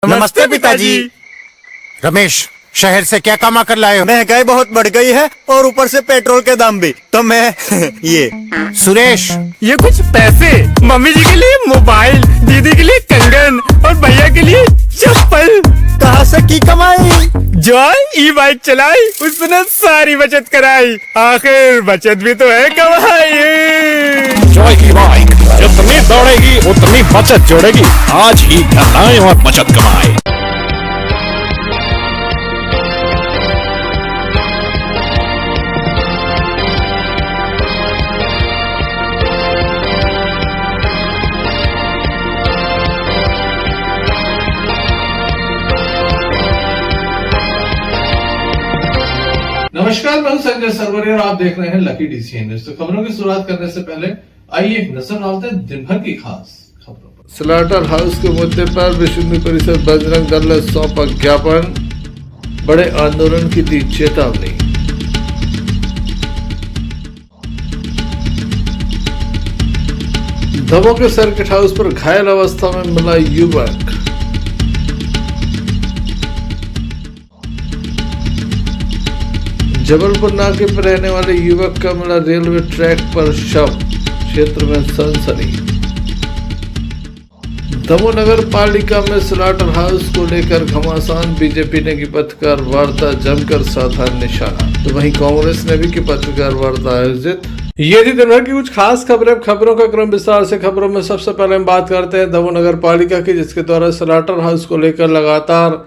नमस्ते पिताजी। रमेश, शहर से क्या कमा कर लाए हो? महंगाई बहुत बढ़ गई है और ऊपर से पेट्रोल के दाम भी, तो मैं ये। सुरेश, ये कुछ पैसे मम्मी जी के लिए मोबाइल, दीदी के लिए कंगन और भैया के लिए चप्पल। कहाँ से की कमाई? जो ई बाइक चलाई उसने सारी बचत कराई, आखिर बचत भी तो है कमाई। जॉय की बाइक जितनी दौड़ेगी उतनी बचत जोड़ेगी। आज ही घर लाएं और बचत कमाएं। नमस्कार, मैं हूं संजय सरवरिया और आप देख रहे हैं लकी डीसीएन न्यूज। तो खबरों की शुरुआत करने से पहले आइए एक नजर डालते हैं दिन भर की खास खबरों पर। स्लाटर हाउस के मुद्दे पर विश्व हिंदू परिषद बजरंग दल ने सौंपा ज्ञापन, बड़े आंदोलन की दी चेतावनी। दमोह के सर्किट हाउस पर घायल अवस्था में मिला युवक। जबलपुर नाके पर रहने वाले युवक का मिला रेलवे ट्रैक पर शव, क्षेत्र में सनसनी। दमोह नगर पालिका में स्लाटर हाउस को लेकर घमासान, बीजेपी ने की पत्रकार वार्ता, जमकर साधा निशाना। तो वहीं कांग्रेस ने भी की पत्रकार वार्ता आयोजित। ये थी दिन भर की कुछ खास खबरें। खबरों का क्रम विस्तार से। खबरों में सबसे पहले हम बात करते हैं दमोह नगर पालिका की, जिसके द्वारा स्लाटर हाउस को लेकर लगातार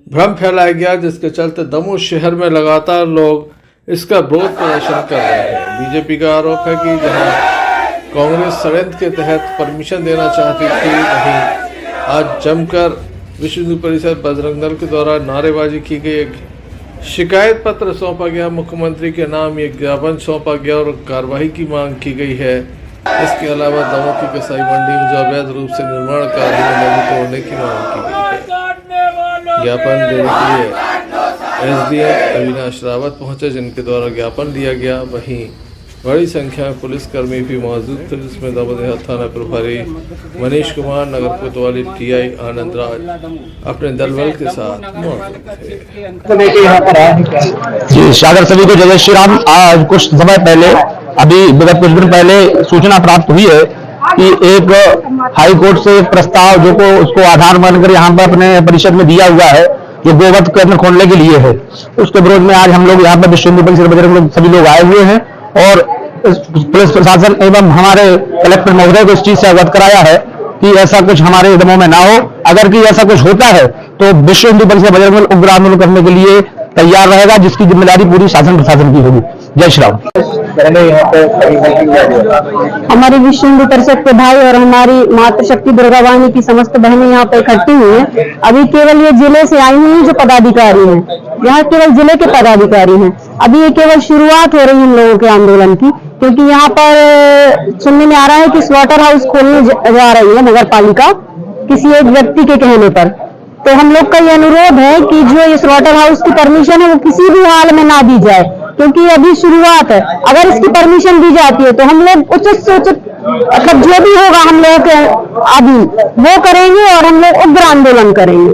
भ्रम फैलाया गया, जिसके चलते दमोह शहर में लगातार लोग इसका विरोध प्रदर्शन कर रहे हैं। बीजेपी का आरोप है कि जहां कांग्रेस षड्यंत्र के तहत परमिशन देना चाहती थी, वहीं आज जमकर विश्व हिंदू परिषद बजरंग दल के द्वारा नारेबाजी की गई। एक शिकायत पत्र सौंपा गया, मुख्यमंत्री के नाम एक ज्ञापन सौंपा गया और कार्रवाई की मांग की गई है। इसके अलावा दमोह की कसाई मंडी में जो अवैध रूप से निर्माण कार्य में तोड़ने की मांग की गई है। ज्ञापन देने के लिए एसडीएम अविनाश रावत पहुंचे, जिनके द्वारा ज्ञापन दिया गया। वहीं बड़ी संख्या में पुलिसकर्मी भी मौजूद थे, जिसमें दमोह थाना प्रभारी मनीष कुमार, नगर कोतवाली टीआई आनंद राज अपने दलबल के साथ मौजूद थे। जी सागर सभी को जय श्री राम। आज कुछ समय पहले, अभी विगत कुछ दिन पहले सूचना प्राप्त हुई है कि एक हाई कोर्ट से एक प्रस्ताव जो को उसको आधार मानकर यहाँ पर अपने परिषद में दिया हुआ है, जो गोवध केंद्र खोलने के लिए है, उसके विरोध में आज हम लोग यहाँ पर विश्व हिंदू परिषद बजरंग दल सभी लोग आए हुए हैं और पुलिस प्रशासन एवं हमारे कलेक्टर महोदय को इस चीज से अवगत कराया है कि ऐसा कुछ हमारे दमोह में ना हो। अगर कि ऐसा कुछ होता है तो विश्व हिंदू परिषद बजरंग दल उग्र आंदोलन करने के लिए तैयार रहेगा, जिसकी जिम्मेदारी पूरी शासन प्रशासन की होगी। जय श्री राम। हमारी विश्व हिंदू परिषद के भाई और हमारी मातृशक्ति दुर्गा वाहिनी की समस्त बहनें यहाँ पे इकट्ठी हुई हैं। अभी केवल ये जिले से आई हुई हैं जो पदाधिकारी हैं, यहाँ केवल जिले के पदाधिकारी हैं। अभी ये केवल शुरुआत हो रही है इन लोगों के आंदोलन की, क्योंकि यहाँ पर सुनने में आ रहा है कि स्लॉटर हाउस खोलने जा रही है नगर पालिका किसी एक व्यक्ति के कहने पर। तो हम लोग का ये अनुरोध है कि जो ये स्लॉटर हाउस की परमिशन है वो किसी भी हाल में ना दी जाए, क्योंकि अभी शुरुआत है। अगर इसकी परमिशन दी जाती है तो हम लोग उचित से उचित मतलब जो भी होगा हम लोग के अभी वो करेंगे और हम लोग उग्र आंदोलन करेंगे।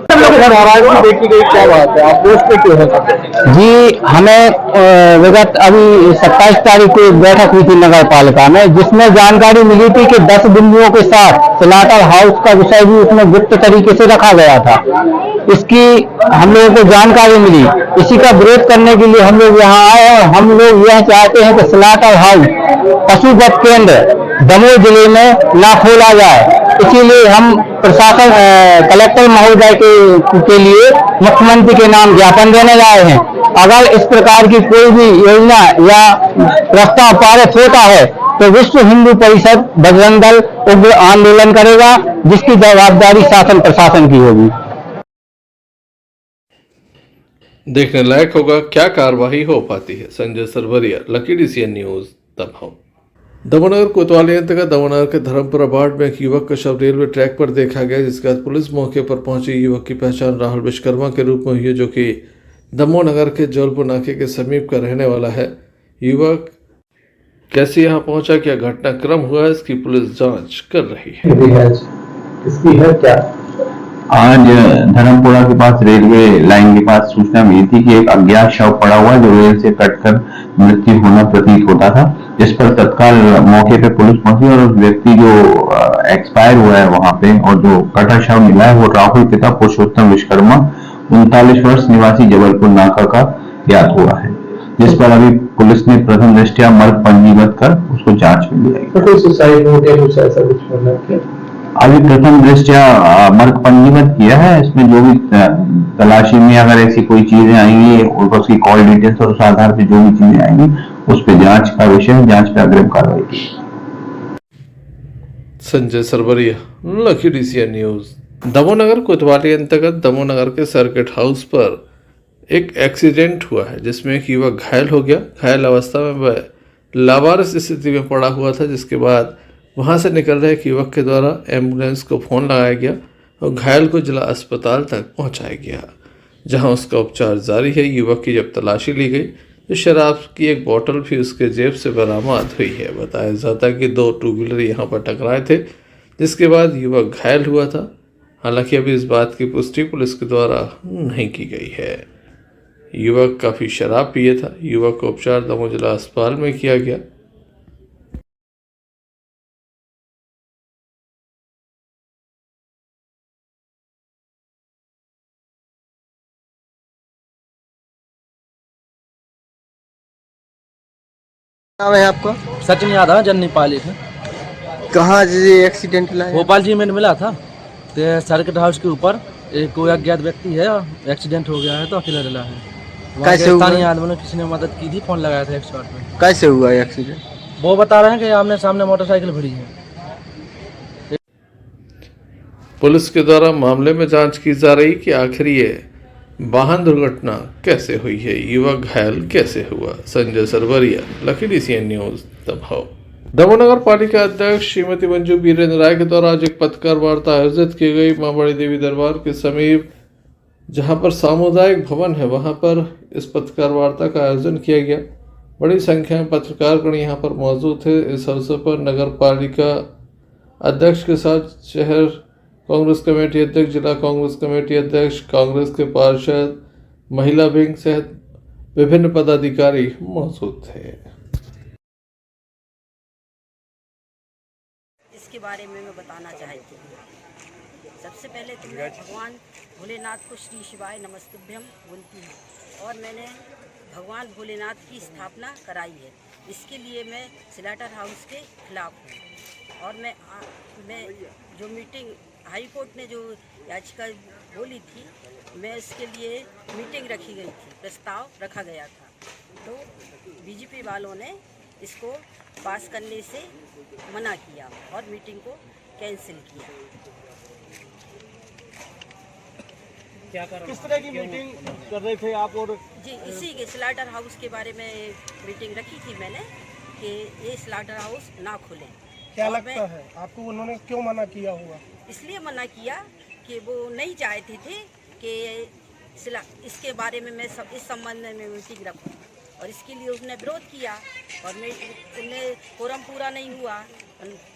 देखी गई क्या बात है, आप दोस्त पे क्यों है? जी, हमें विगत अभी 27 तारीख को एक बैठक हुई थी नगर पालिका में, जिसमें जानकारी मिली थी कि 10 बिंदुओं के साथ स्लाटर हाउस का विषय भी उसमें गुप्त तरीके से रखा गया था। इसकी हम लोगों को जानकारी मिली, इसी का विरोध करने के लिए हम लोग यहाँ आए और हम लोग यह चाहते हैं कि स्लाटर हाउस पशुवध केंद्र दमोह जिले में ना खोला जाए। इसीलिए हम प्रशासन कलेक्टर महोदय के लिए मुख्यमंत्री के नाम ज्ञापन देने आए हैं। अगर इस प्रकार की कोई भी योजना या प्रस्ताव पारित होता है तो विश्व हिंदू परिषद बजरंग दल उग्र आंदोलन करेगा, जिसकी जवाबदारी शासन प्रशासन की होगी। देखने लायक होगा क्या कार्रवाई हो पाती है। Sanjay Sarwariya, Lucky DCN news, Damoh. Damoh कोतवाली अंतर्गत दमोह के धर्मपुरा वार्ड में एक युवक का शव रेलवे ट्रैक पर देखा गया, जिसके बाद पुलिस मौके पर पहुंची। युवक की पहचान राहुल विश्वकर्मा के रूप में हुई है, जो कि दमोह नगर के जबलपुर नाके के समीप का रहने वाला है। युवक कैसे यहाँ पहुंचा, क्या घटनाक्रम हुआ, इसकी पुलिस जांच कर रही है। इसकी है क्या? आज धर्मपुरा के पास रेलवे लाइन के पास सूचना मिली थी कि एक अज्ञात शव पड़ा हुआ है जो रेल से कटकर मृत्यु होना प्रतीत होता था, जिस पर तत्काल मौके पे पुलिस पहुंची और उस व्यक्ति जो एक्सपायर हुआ है वहां पे और जो कटा शव मिला है वो राहुल पिता पुरुषोत्तम विश्वकर्मा 39 वर्ष निवासी जबलपुर नाका का ज्ञात हुआ है, जिस पर अभी पुलिस ने प्रथम दृष्टया मर्ग पंजीबद्ध कर उसको जांच में लिया। सुसाइड हो गया कुछ ऐसा कुछ होना क्या? अभी प्रथम दृष्टया मर्ग पंजीबद्ध किया है। इसमें जो भी तलाशी में अगर ऐसी कोई चीजें आएंगी और उसकी कॉल डिटेल्स और उस आधार पर जो भी चीजें आएंगी उस पर जांच का विषय है, जांच पे अग्रिम कार्रवाई की। Sanjay Sarwariya, Lucky DCN news. Damonagar कोतवाली अंतर्गत दमोनगर के सर्किट हाउस पर एक एक्सीडेंट हुआ है जिसमें एक युवक घायल हो गया। घायल अवस्था में वह लावारिस स्थिति में पड़ा हुआ था, जिसके बाद वहां से निकल रहे एक युवक के द्वारा एम्बुलेंस को फ़ोन लगाया गया और घायल को जिला अस्पताल तक पहुंचाया गया, जहां उसका उपचार जारी है। युवक की जब तलाशी ली गई तो शराब की एक बोतल भी उसके जेब से बरामद हुई है। बताया जाता है कि 2 टू व्हीलर यहां पर टकराए थे, जिसके बाद युवक घायल हुआ था। हालांकि अभी इस बात की पुष्टि पुलिस के द्वारा नहीं की गई है। युवक काफ़ी शराब पिए था। युवक का उपचार दमोह जिला अस्पताल में किया गया। नाम है आपका? सचिन यादव, जन्नी पाली थे। कहाँ ये एक्सीडेंट हुआ है? भोपाल जी में मिला था तो सर्किट हाउस के ऊपर एक कोई अज्ञात व्यक्ति है, एक्सीडेंट हो गया है तो अकेला डला है। कैसे हुआ? स्थानीय आदमी ने किसी ने मदद की थी, फोन लगाया था 108 पे। कैसे हुआ एक्सीडेंट? वो बता रहे हैं कि आमने सामने मोटरसाइकिल भिड़ी है। पुलिस के द्वारा मामले में जांच की जा रही कि आखिर ये वाहन दुर्घटना कैसे हुई है, युवक घायल कैसे हुआ। Sanjay Sarwariya, Lucky DCN news, Damoh. Damoh नगर पालिका अध्यक्ष श्रीमती मंजू बीरेंद्र राय के द्वारा आज एक पत्रकार वार्ता आयोजित की गई। मां बड़ी देवी दरबार के समीप जहां पर सामुदायिक भवन है वहां पर इस पत्रकार वार्ता का आयोजन किया गया। बड़ी संख्या में पत्रकारगण यहां पर मौजूद थे। इस अवसर पर नगर पालिका अध्यक्ष के साथ शहर कांग्रेस कमेटी अध्यक्ष, जिला कांग्रेस कमेटी अध्यक्ष, कांग्रेस के पार्षद, महिला विंग सहित विभिन्न पदाधिकारी मौजूद थे। इसके बारे में मैं बताना चाहती हूँ। सबसे पहले तो मैं भगवान भोलेनाथ को श्री शिवाय नमस्तुभ्यम बोलती हूँ और मैंने भगवान भोलेनाथ की स्थापना कराई है। इसके लिए मैं स्लाटर हाउस के खिलाफ हूँ और मैं जो मीटिंग हाई कोर्ट ने जो याचिका बोली थी, मैं इसके लिए मीटिंग रखी गई थी, प्रस्ताव रखा गया था, तो बीजेपी वालों ने इसको पास करने से मना किया और मीटिंग को कैंसिल किया। क्या कर किस तरह की मीटिंग कर रहे थे आप? और जी इसी के स्लाटर हाउस के बारे में मीटिंग रखी थी मैंने कि ये स्लाटर हाउस ना खुले। क्या लगता है आपको उन्होंने क्यों मना किया होगा? इसलिए मना किया कि वो नहीं चाहते थे कि इसके बारे में मैं इस संबंध में मीटिंग रखूं और इसके लिए उसने विरोध किया और उन्हें कोरम पूरा नहीं हुआ,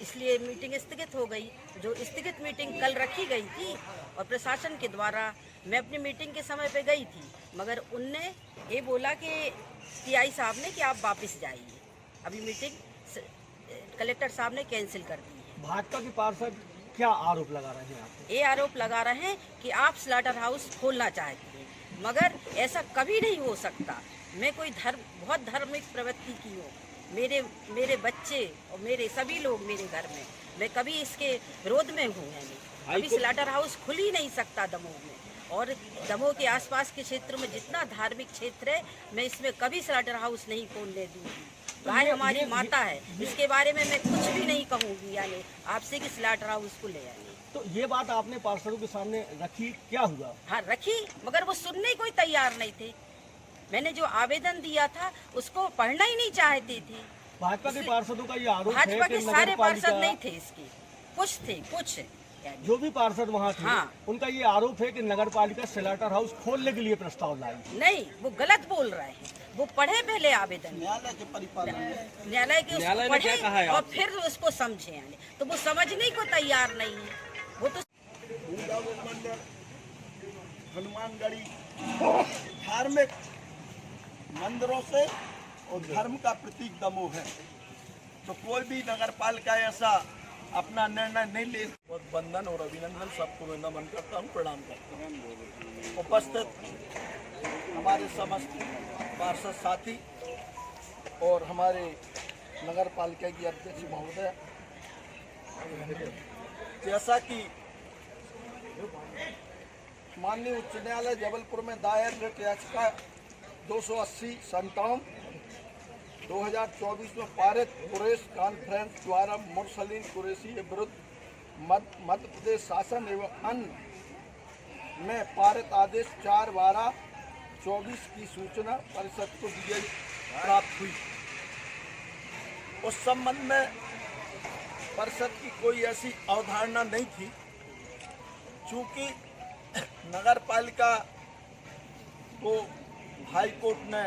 इसलिए मीटिंग स्थगित हो गई। जो स्थगित मीटिंग कल रखी गई थी और प्रशासन के द्वारा मैं अपनी मीटिंग के समय पे गई थी, मगर उनने ये बोला कि टीआई साहब ने कि आप वापस जाइए। अभी मीटिंग कलेक्टर साहब ने कैंसिल कर दी है। भाजपा के पार्षद क्या आरोप लगा रहे हैं आप? ये आरोप लगा रहे हैं कि आप स्लाटर हाउस खोलना चाहते हैं, मगर ऐसा कभी नहीं हो सकता। मैं कोई बहुत धार्मिक प्रवृत्ति की हूँ, मेरे बच्चे और मेरे सभी लोग मेरे घर में, मैं कभी इसके विरोध में हूँ। अभी स्लाटर हाउस खुल ही नहीं सकता दमोह में, और दमोह के आसपास के क्षेत्र में जितना धार्मिक क्षेत्र है मैं इसमें कभी स्लाटर हाउस नहीं खोलने दूँगी। गाय हमारी माता है, इसके बारे में मैं कुछ भी नहीं कहूँगी यानी आपसे कि स्लाटर हाउस खुले यानी। तो ये बात आपने पार्षदों के सामने रखी, क्या हुआ? हाँ रखी, मगर वो सुनने को तैयार नहीं थे। मैंने जो आवेदन दिया था उसको पढ़ना ही नहीं चाहते थे। भाजपा के पार्षदों का ये आरोप है भाजपा के सारे पार्षद नहीं थे इसके, कुछ थे, कुछ जो भी पार्षद वहाँ थे, हाँ। उनका ये आरोप है कि नगर पालिका स्लाटर हाउस खोलने के लिए प्रस्ताव लाई। नहीं, वो गलत बोल रहे हैं। वो पढ़े पहले आवेदन, न्यायालय के उसको पढ़े और फिर उसको समझे, यानी तो वो समझने को तैयार नहीं है। वो तो मंदिर, हनुमानगढ़ी धार्मिक मंदिरों से और धर्म का प्रतीक दमोह है। तो कोई भी नगर पालिका ऐसा अपना निर्णय नहीं ले। बहुत वंदन और अभिनंदन, सबको मैं नमन करता हूँ, प्रणाम करता हूँ। उपस्थित हमारे समस्त पार्षद साथी और हमारे नगर पालिका की अध्यक्ष महोदय, जैसा कि माननीय उच्च न्यायालय जबलपुर में दायर रिट याचिका 280/57 2024 में पारित कुरैश कॉन्फ्रेंस द्वारा मुरसलीन कुरैशी के विरुद्ध मध्य प्रदेश शासन एवं अन्य में पारित आदेश 4/12/24 की सूचना परिषद को दी गई प्राप्त हुई। उस संबंध में परिषद की कोई ऐसी अवधारणा नहीं थी। चूँकि नगर पालिका को हाई कोर्ट ने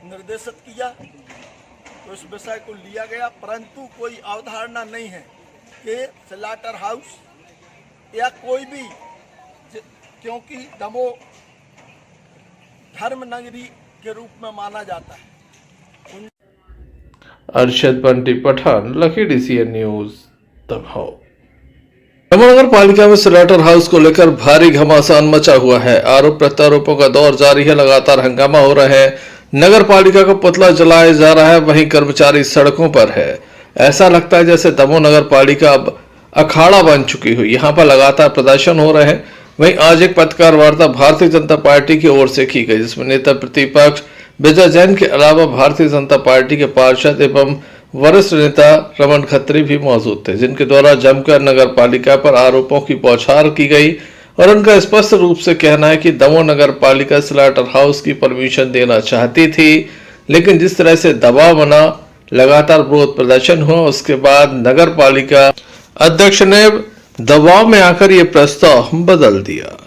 निर्देशित किया तो इस विषय को लिया गया, परंतु कोई अवधारणा नहीं है कि स्लॉटर हाउस या कोई भी, क्योंकि दमोह धर्म नगरी के रूप में माना जाता है। Arshad Bunty Pathan, Lucky DCN news, Damoh. Damoh नगर पालिका में स्लॉटर हाउस को लेकर भारी घमासान मचा हुआ है। आरोप प्रत्यारोपों का दौर जारी है, लगातार हंगामा हो रहा है। नगर पालिका का पुतला जलाया जा रहा है, वहीं कर्मचारी सड़कों पर है। ऐसा लगता है जैसे दमोह नगर पालिका अब अखाड़ा बन चुकी हुई। यहाँ पर लगातार प्रदर्शन हो रहे हैं। वहीं आज एक पत्रकार वार्ता भारतीय जनता पार्टी की ओर से की गई, जिसमें नेता प्रतिपक्ष विजय जैन के अलावा भारतीय जनता पार्टी के पार्षद एवं वरिष्ठ नेता रमन खत्री भी मौजूद थे, जिनके द्वारा जमकर नगर पालिका पर आरोपों की बौछार की गई और उनका स्पष्ट रूप से कहना है कि दमोह नगर पालिका स्लॉटर हाउस की परमिशन देना चाहती थी, लेकिन जिस तरह से दबाव बना, लगातार विरोध प्रदर्शन हुआ, उसके बाद नगर पालिका अध्यक्ष ने दबाव में आकर ये प्रस्ताव बदल दिया।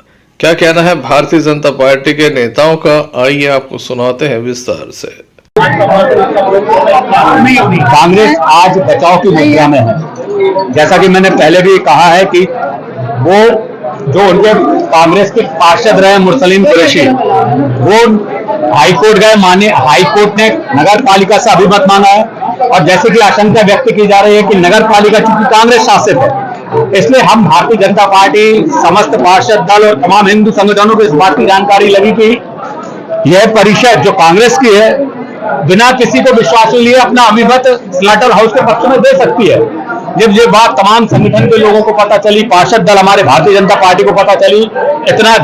क्या कहना है भारतीय जनता पार्टी के नेताओं का, आइए आपको सुनाते हैं विस्तार से। कांग्रेस आज बचाव की मुद्रा में है। जैसा कि मैंने पहले भी कहा है कि वो जो उनके कांग्रेस के पार्षद रहे मुरसलीन कुरैशी, वो हाईकोर्ट गए, माने हाईकोर्ट ने नगर पालिका से अभिमत माना है। और जैसे कि आशंका व्यक्त की जा रही है कि नगर पालिका चूंकि कांग्रेस शासित है, इसलिए हम भारतीय जनता पार्टी, समस्त पार्षद दल और तमाम हिंदू संगठनों को इस बात की जानकारी लगी कि यह परिषद जो कांग्रेस की है, बिना किसी को विश्वास लिए अपना अभिमत स्लॉटर हाउस के पक्ष में दे सकती है। जब ये बात तमाम संगठन के लोगों को पता चली, पार्षद दल हमारे भारतीय जनता पार्टी को पता चली, इतना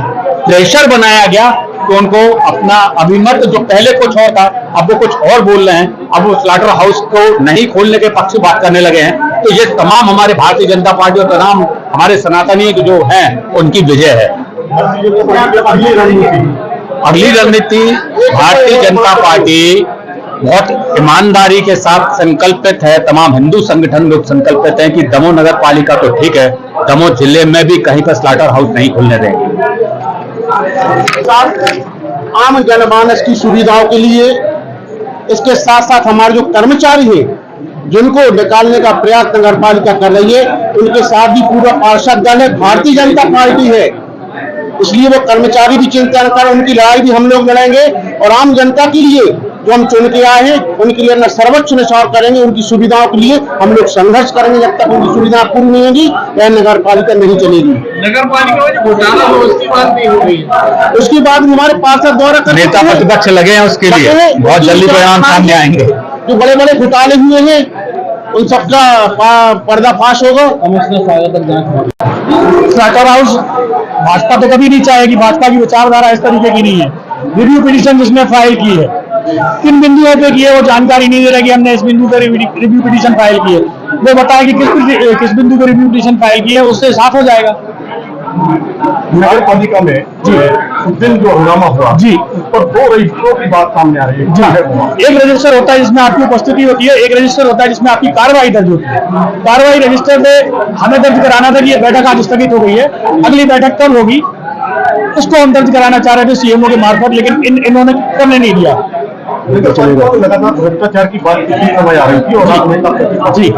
प्रेशर बनाया गया कि उनको अपना अभिमत, जो पहले कुछ और था अब वो कुछ और बोल रहे हैं, अब वो स्लॉटर हाउस को नहीं खोलने के पक्ष में बात करने लगे हैं। तो ये तमाम हमारे भारतीय जनता पार्टी और तमाम हमारे सनातनी जो हैं उनकी विजय है। अगली रणनीति भारतीय जनता पार्टी बहुत ईमानदारी के साथ संकल्पित है, तमाम हिंदू संगठन लोग संकल्पित हैं कि दमोह नगर पालिका तो ठीक है, दमोह जिले में भी कहीं पर स्लॉटर हाउस नहीं खुलने देंगे। आम जनमानस की सुविधाओं के लिए, इसके साथ साथ हमारे जो कर्मचारी हैं जिनको निकालने का प्रयास नगर पालिका कर रही है, उनके साथ भी पूरा पार्षद दल है, भारतीय जनता पार्टी है, इसलिए वो कर्मचारी भी चिंता न करें, उनकी लड़ाई भी हम लोग लड़ेंगे। और आम जनता के लिए जो हम चुन के आए हैं, उनके लिए सर्वोच्च निश्चय करेंगे, उनकी सुविधाओं के लिए हम लोग संघर्ष करेंगे। जब तक उनकी सुविधा पूरी नहीं होगी यह नगर पालिका नहीं चलेगी। नगर पालिका में जो घोटाला हो उसकी बात नहीं हो रही, उसकी बात हमारे पार्षद द्वारा नेता प्रतिपक्ष लगे हैं, उसके लिए बहुत जल्दी परिणाम सामने आएंगे। जो बड़े बड़े घोटाले हुए हैं उन सबका पर्दाफाश होगा। स्लॉटर हाउस भाजपा तो कभी नहीं चाहेगी, भाजपा की विचारधारा इस तरीके की नहीं है। रिव्यू पिटीशन जिसने फाइल की है, 3 बिंदुओं पे की है, वो जानकारी नहीं दे रहा कि हमने इस बिंदु पे रिव्यू पिटीशन फाइल की है। वो बताए कि किस बिंदु पे रिव्यू पिटीशन फाइल की है, उससे साफ हो जाएगा। नगर पालिका में जी उस दिन जो हंगामा हुआ जी, और 2 रजिस्टरों की बात सामने आ रही है जी। एक रजिस्टर होता है जिसमें आपकी उपस्थिति होती है, एक रजिस्टर होता है जिसमें आपकी कार्रवाई दर्ज होती है। कार्रवाई रजिस्टर पे हमें दर्ज कराना था कि ये बैठक आज स्थगित हो गई है, अगली बैठक कब होगी उसको हम दर्ज कराना चाह रहे थे सीएमओ के मार्फत, लेकिन इन्होंने करने नहीं दिया। चलेगा। लगातार भ्रष्टाचार की बात कितनी समय आ रही थी और आप नेता जी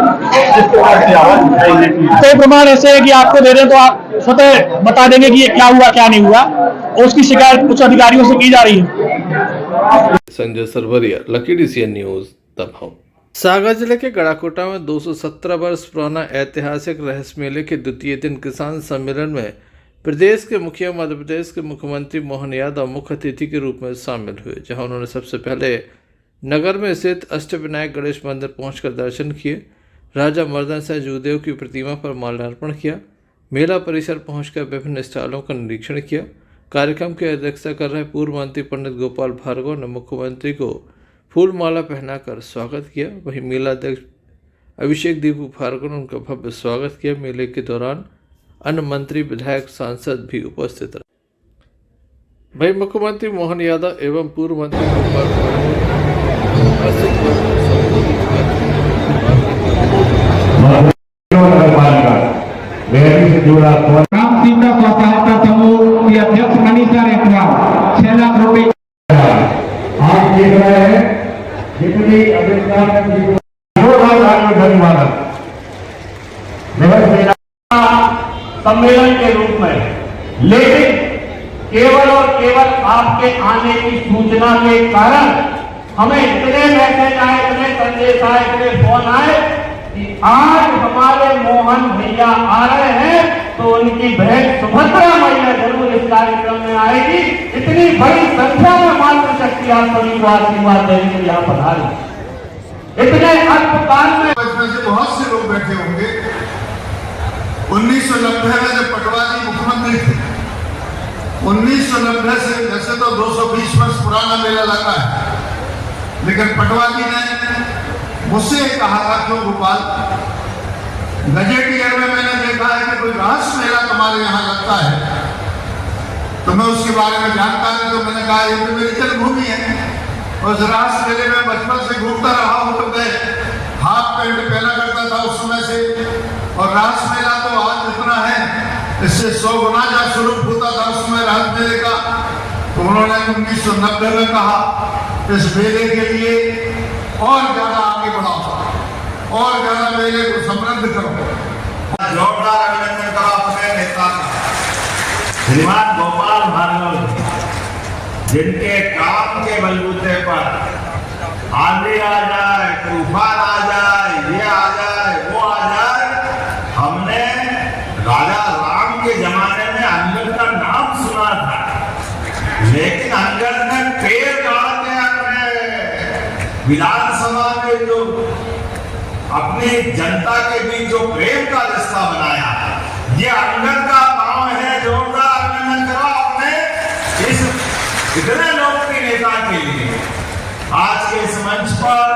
कई प्रमाण ऐसे है कि आपको दे रहे हैं तो आप स्वतः बता देंगे कि ये क्या हुआ क्या नहीं हुआ, और उसकी शिकायत कुछ अधिकारियों से की जा रही है। Sanjay Sarwariya, Lucky DCN news, Damoh. Sagar जिले के गड़ाकोटा में 217 वर्ष पुराना ऐतिहासिक रहस्य मेले के द्वितीय दिन किसान सम्मेलन में प्रदेश के मुखिया मध्य प्रदेश के मुख्यमंत्री मोहन यादव मुख्य अतिथि के रूप में शामिल हुए, जहां उन्होंने सबसे पहले नगर में स्थित अष्टविनायक गणेश मंदिर पहुंचकर दर्शन किए, राजा मर्दन शाह जूदेव की प्रतिमा पर माल्यार्पण किया, मेला परिसर पहुंचकर विभिन्न स्थलों का निरीक्षण किया। कार्यक्रम की अध्यक्षता कर रहे पूर्व मंत्री पंडित गोपाल भार्गव ने मुख्यमंत्री को फूल माला पहनाकर स्वागत किया। वहीं मेला अध्यक्ष अभिषेक दीपू भार्गव ने उनका भव्य स्वागत किया। मेले के दौरान अन्य मंत्री, विधायक, सांसद भी उपस्थित रहे। वहीं मुख्यमंत्री मोहन यादव एवं पूर्व मंत्री गोपाल भार्गव सीता स्वसहायता समूह की अध्यक्ष मनीषा रेखवाल 6 लाख रुपए। आप देख रहे हैं जितनी सम्मेलन के रूप में, लेकिन केवल और केवल आपके आने की सूचना के कारण हमें इतने मैसेज आए, इतने संदेश आए, इतने फोन आए कि आज हमारे मोहन भैया आ रहे हैं तो उनकी बहन सुभद्रा मैया जरूर इस कार्यक्रम में आएगी। इतनी बड़ी संख्या में मातृशक्ति आप सभी को आशीर्वाद देने के लिए यहाँ पधारी। इतने अल्पकाल में बचपन से बहुत से लोग बैठे होंगे। 1990 में जब पटवा जी मुख्यमंत्री थे, 1990 से वैसे तो 220 वर्ष पुराना मेला लगा है, लेकिन पटवा जी ने मुझसे कहा था, क्यों गोपाल, गजेटियर में मैंने देखा है कि कोई रास मेला तुम्हारे यहाँ लगता है, तो मैं उसके बारे में जानता नहीं, तो मैंने कहा ये तो मेरी जन्मभूमि है। उस रास मेले में बचपन से घूमता रहा हूँ, तो मैं हाफ पैंट पहना करता था उस समय से, और रास मेला तो आज इतना है, इससे 100 गुना जा स्वरूप होता था उस समय रास मेले का। तो उन्होंने 1990 में कहा इस मेले के लिए और ज्यादा आगे बढ़ाओ और ज्यादा मेले को समृद्ध करो। जोरदार अभिनंदन करो अपने नेता का, श्रीमान गोपाल भार्गव, जिनके काम के बलबूते पर आंधी आ जाए, तूफान आ जाए, ये आ जाए, वो आ जाए, हमने राजा राम के जमाने में अंगद का नाम सुना था, लेकिन अंगद ने पेड़ गाड़ के अपने विधानसभा में जो अपनी जनता के बीच जो प्रेम का रिश्ता बनाया, ये अंगद का काम है। जोरदार अभिनंदन करो अपने इस इतने लोकप्रिय नेता के लिए। आज के इस मंच पर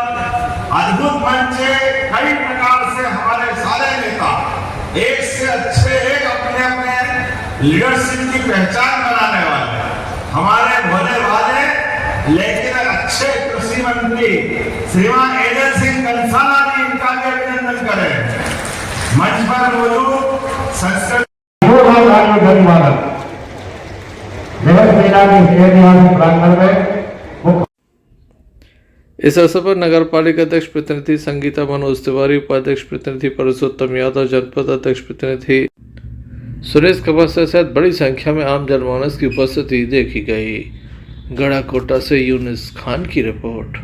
अद्भुत मंच है, कई प्रकार से हमारे सारे नेता एक से अच्छे एक अपने अपने लीडरशिप की पहचान बनाने वाले हमारे भोले भाले लेकिन अच्छे कृषि मंत्री श्रीमान एडल सिंह कंसाला जी, इनका भी अभिनंदन करें। मंच पर मौजूद संस्कृत इस अवसर पर नगर पालिका अध्यक्ष प्रतिनिधि संगीता मनोज तिवारी, उपाध्यक्ष प्रतिनिधि परसोत्तम यादव, जनपद अध्यक्ष प्रतिनिधि सुरेश कपासा सहित बड़ी संख्या में आम जनमानस की उपस्थिति देखी गई। गड़ाकोटा से यूनिस खान की रिपोर्ट।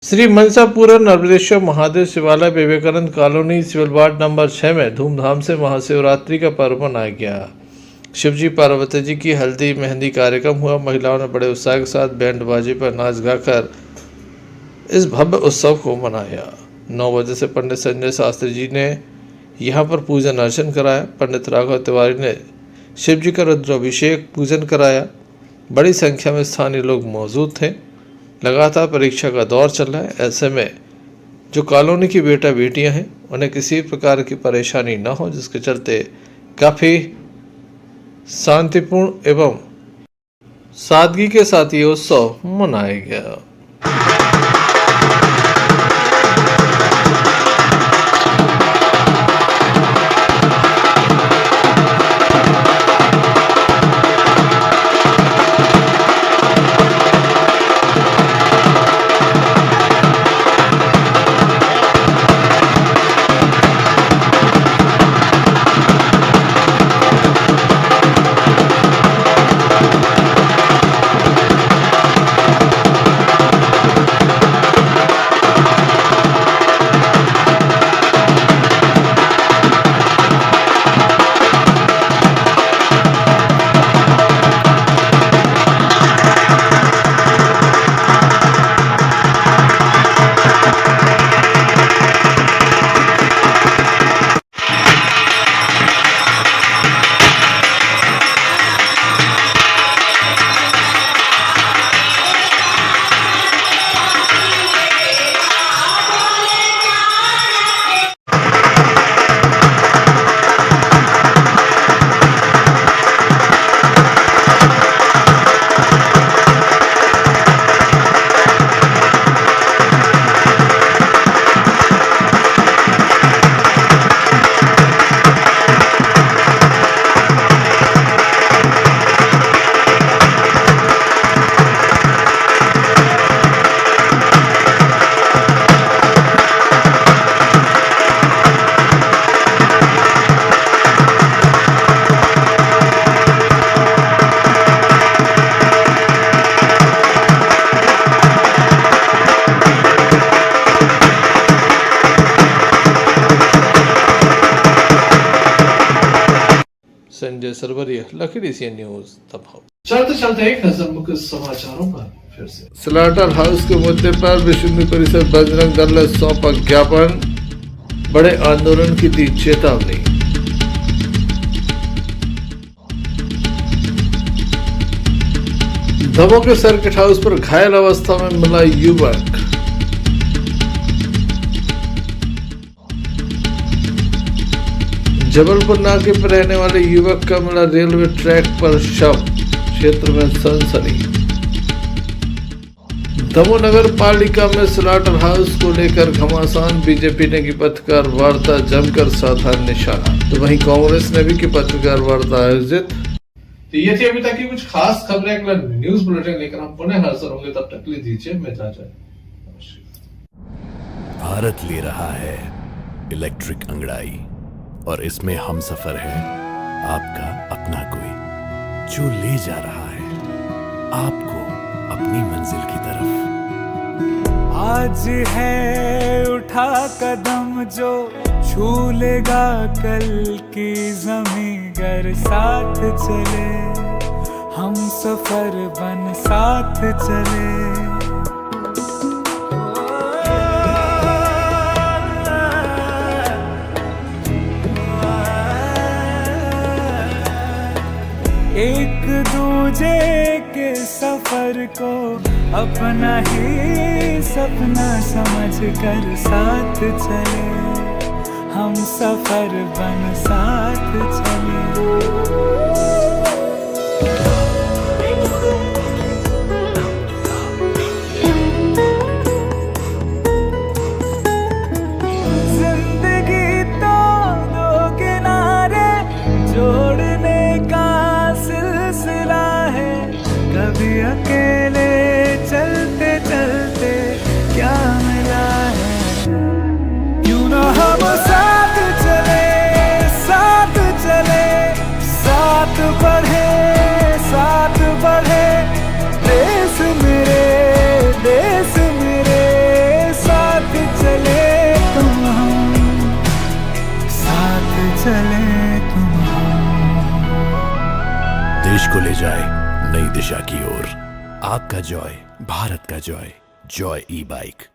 श्री मनसापुरम नर्मदेश्वर महादेव शिवालय Vivekanand colony civil ward number 6 में धूमधाम से महाशिवरात्रि का पर्व मनाया गया। शिवजी पार्वती जी की हल्दी मेहंदी कार्यक्रम हुआ। महिलाओं ने बड़े उत्साह के साथ बैंड बाजे पर नाच गाकर इस भव्य उत्सव को मनाया। 9 बजे से पंडित संजय शास्त्री जी ने यहाँ पर पूजन अर्चन कराया। पंडित राघव तिवारी ने शिव जी का रुद्राभिषेक पूजन कराया। बड़ी संख्या में स्थानीय लोग मौजूद थे। लगातार परीक्षा का दौर चल रहा है, ऐसे में जो कॉलोनी की बेटा बेटियां हैं उन्हें किसी प्रकार की परेशानी न हो, जिसके चलते काफ़ी शांतिपूर्ण एवं सादगी के साथ ये उत्सव मनाया गया। Sanjay Sarwariya, Lucky DCN news Damoh. चलते चलते एक नजर मुख्य समाचारों पर फिर से। स्लाटर हाउस के मुद्दे पर विश्व हिंदू परिषद बजरंग दल ने सौंपा ज्ञापन, बड़े आंदोलन की दी चेतावनी। दमोह के सर्किट हाउस पर घायल अवस्था में मिला युवक। जबलपुर नाके पर रहने वाले युवक का मिला रेलवे ट्रैक पर शव, क्षेत्र में सनसनी। दमोह नगर पालिका में स्लाटर हाउस को लेकर घमासान, बीजेपी ने की पत्रकार वार्ता, जमकर साधा निशाना। तो वहीं कांग्रेस ने भी की पत्रकार वार्ता आयोजित। तो ये थी अभी तक की कुछ खास खबरें। अगला न्यूज बुलेटिन लेकर हम पुनः हाजिर होंगे, तब तक के लिए दीजिए मैं इजाजत। भारत ले रहा है इलेक्ट्रिक अंगड़ाई और इसमें हम सफर है आपका अपना कोई, जो ले जा रहा है आपको अपनी मंजिल की तरफ। आज है उठा कदम जो छू लेगा कल की ज़मीं, गर साथ चले हम सफर बन साथ चले। एक दूजे के सफर को अपना ही सपना समझ कर साथ चले, हम सफर बन साथ चले। जिंदगी तो दो किनारे जोड़ने का सिलसिला है, कभी अकेले चलते चलते क्या मिला है। क्यों ना हम साथ चले, साथ चले, साथ बढ़े, साथ बढ़े। देश मेरे, देश मेरे, साथ चले तुम हम, साथ चले तुम हम। देश को ले जाए नई दिशा की ओर, आपका जॉय, भारत का जॉय, जॉय ई बाइक।